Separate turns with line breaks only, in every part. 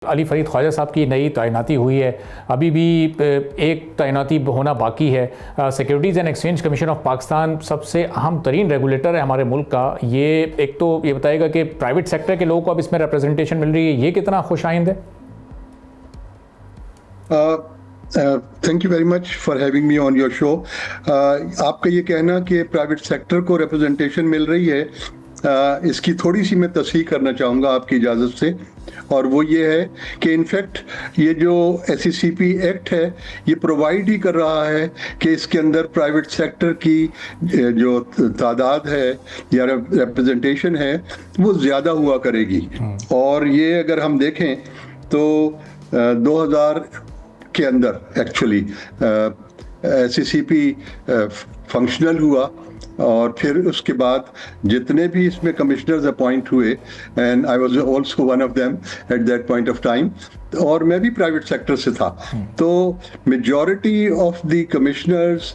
علی فرید خواجہ صاحب کی نئی تعیناتی ہوئی ہے، ابھی بھی ایک تعیناتی ہونا باقی ہے۔ Securities and exchange commission of Pakistan سب سے اہم ترین ریگولیٹر ہے ہمارے ملک کا، یہ ایک تو یہ بتائے گا کہ پرائیویٹ سیکٹر کے لوگوں کو اب اس میں ریپرزنٹیشن مل رہی ہے، یہ کتنا خوش آئند ہے؟
Thank you very much for having me on your show. آپ کا یہ کہنا کہ پرائیویٹ سیکٹر کو ریپرزنٹیشن مل رہی ہے، اس کی تھوڑی سی میں تصحیح کرنا چاہوں گا آپ کی اجازت سے، اور وہ یہ ہے کہ انفیکٹ یہ جو SCCP ایکٹ ہے یہ پرووائڈ ہی کر رہا ہے کہ اس کے اندر پرائیویٹ سیکٹر کی جو تعداد ہے یا ریپرزنٹیشن ہے وہ زیادہ ہوا کرے گی۔ اور یہ اگر ہم دیکھیں تو 2000 کے اندر ایکچولی SCCP فنکشنل ہوا، اور پھر اس کے بعد جتنے بھی اس میں کمشنرز اپوائنٹ ہوئے، and I was also one of them at that point of time, اور میں بھی پرائیویٹ سیکٹر سے تھا، تو majority of the commissioners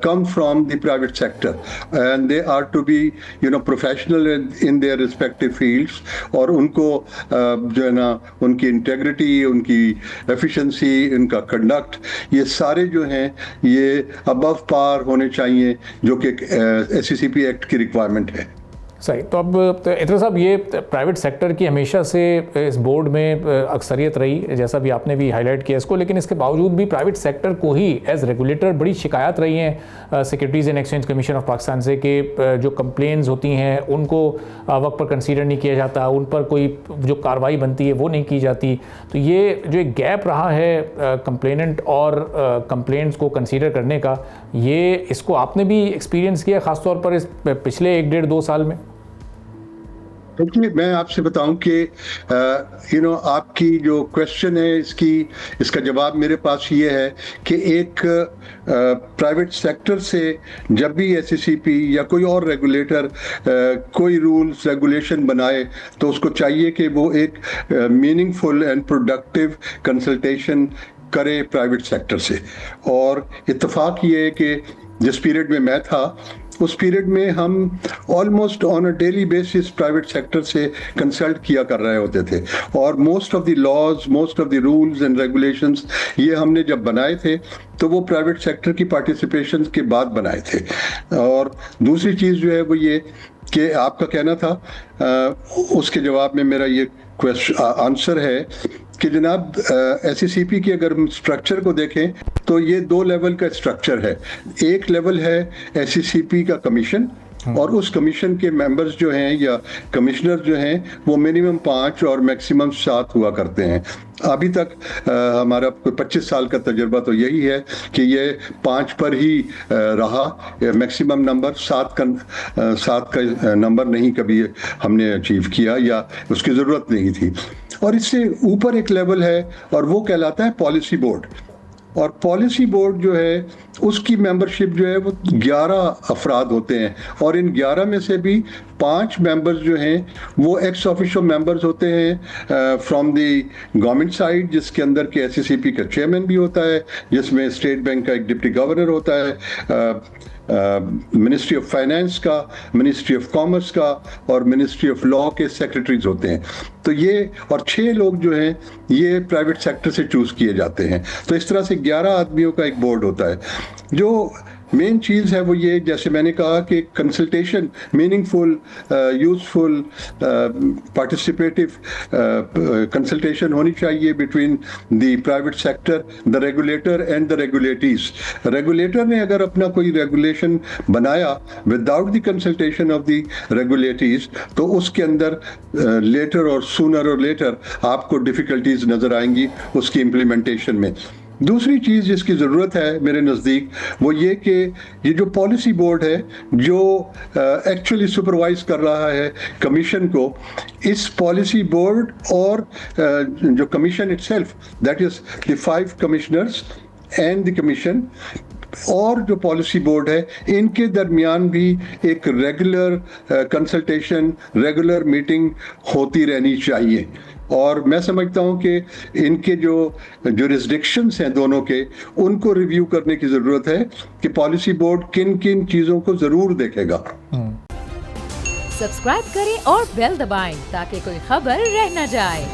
come from the private sector, and they are to be professional in their respective fields, اور ان کو جو ہے نا ان کی انٹیگریٹی، ان کی ایفیشنسی، ان کا کنڈکٹ، یہ سارے جو ہیں یہ ابو پار ہونے چاہیے، جو کہ SCCP ایکٹ کی ریکوائرمنٹ ہے۔
صحیح۔ تو اب اطہر صاحب، یہ پرائیویٹ سیکٹر کی ہمیشہ سے اس بورڈ میں اکثریت رہی، جیسا بھی آپ نے بھی ہائی لائٹ کیا اس کو، لیکن اس کے باوجود بھی پرائیویٹ سیکٹر کو ہی ایز ریگولیٹر بڑی شکایات رہی ہیں securities and exchange commission of Pakistan سے کہ جو کمپلینز ہوتی ہیں ان کو وقت پر کنسیڈر نہیں کیا جاتا، ان پر کوئی جو کارروائی بنتی ہے وہ نہیں کی جاتی۔ تو یہ جو ایک گیپ رہا ہے کمپلیننٹ اور کمپلینٹس کو کنسیڈر کرنے کا، یہ اس کو آپ نے بھی ایکسپیرینس کیا خاص طور پر اس پچھلے 1-1.5-2 سال میں؟
دیکھیے، میں آپ سے بتاؤں کہ آپ کی جو کوشچن ہے اس کا جواب میرے پاس یہ ہے کہ ایک پرائیویٹ سیکٹر سے جب بھی SCCP یا کوئی اور ریگولیٹر کوئی رولز ریگولیشن بنائے تو اس کو چاہیے کہ وہ ایک meaningful and productive consultation کرے پرائیویٹ سیکٹر سے۔ اور اتفاق یہ ہے کہ جس پیریڈ میں میں تھا اس پیریڈ میں ہم almost on a daily basis private sector سے کنسلٹ کیا کر رہے ہوتے تھے، اور most of the laws, most of the rules and regulations یہ ہم نے جب بنائے تھے تو وہ پرائیویٹ سیکٹر کی پارٹیسپیشن کے بعد بنائے تھے۔ اور دوسری چیز جو ہے وہ یہ کہ آپ کا کہنا تھا، اس کے جواب میں میرا یہ آنسر ہے کہ جناب SCCP کے اگر اسٹرکچر کو دیکھیں تو یہ 2 لیول کا اسٹرکچر ہے۔ ایک لیول ہے SCCP کا کمیشن، اور اس کمیشن کے ممبرز جو ہیں یا کمشنر جو ہیں وہ منیمم 5 اور میکسیمم 7 ہوا کرتے ہیں۔ ابھی تک ہمارا 25 سال کا تجربہ تو یہی ہے کہ یہ 5 پر ہی رہا، میکسیمم نمبر 7 کا نمبر نہیں کبھی ہم نے اچیو کیا، یا اس کی ضرورت نہیں تھی۔ اور اس سے اوپر ایک لیول ہے اور وہ کہلاتا ہے پالیسی بورڈ، اور پالیسی بورڈ جو ہے اس کی ممبرشپ جو ہے وہ 11 افراد ہوتے ہیں، اور ان 11 میں سے بھی 5 ممبرز جو ہیں وہ ایکس آفیشو ممبرز ہوتے ہیں فرام دی گورنمنٹ سائڈ، جس کے اندر کہ SCCP کا چیئرمین بھی ہوتا ہے، جس میں اسٹیٹ بینک کا ایک ڈپٹی گورنر ہوتا ہے، منسٹری آف فائنانس کا، منسٹری آف کامرس کا، اور منسٹری آف لا کے سیکرٹریز ہوتے ہیں۔ تو یہ اور 6 لوگ جو ہیں یہ پرائیویٹ سیکٹر سے چوز کیے جاتے ہیں۔ تو اس طرح سے 11 آدمیوں کا ایک بورڈ ہوتا ہے۔ جو مین چیز ہے وہ یہ، جیسے میں نے کہا کہ consultation meaningful, useful, participative consultation ہونی چاہیے between the private sector, the regulator and the regulatees. Regulator نے اگر اپنا کوئی ریگولیشن بنایا without the consultation of the regulatees تو اس کے اندر later or sooner or later آپ کو ڈیفیکلٹیز نظر آئیں گی اس کی امپلیمنٹیشن میں۔ دوسری چیز جس کی ضرورت ہے میرے نزدیک وہ یہ کہ یہ جو پالیسی بورڈ ہے جو ایکچولی سپروائز کر رہا ہے کمیشن کو، اس پالیسی بورڈ اور جو commission it self, that is the 5 commissioners and the commission, اور جو پالیسی بورڈ ہے، ان کے درمیان بھی ایک ریگولر کنسلٹیشن، ریگولر میٹنگ ہوتی رہنی چاہیے۔ اور میں سمجھتا ہوں کہ ان کے جو جورسڈکشنز ہیں دونوں کے، ان کو ریویو کرنے کی ضرورت ہے کہ پالیسی بورڈ کن کن چیزوں کو ضرور دیکھے گا۔
سبسکرائب کریں اور بیل دبائیں تاکہ کوئی خبر رہ نہ جائے۔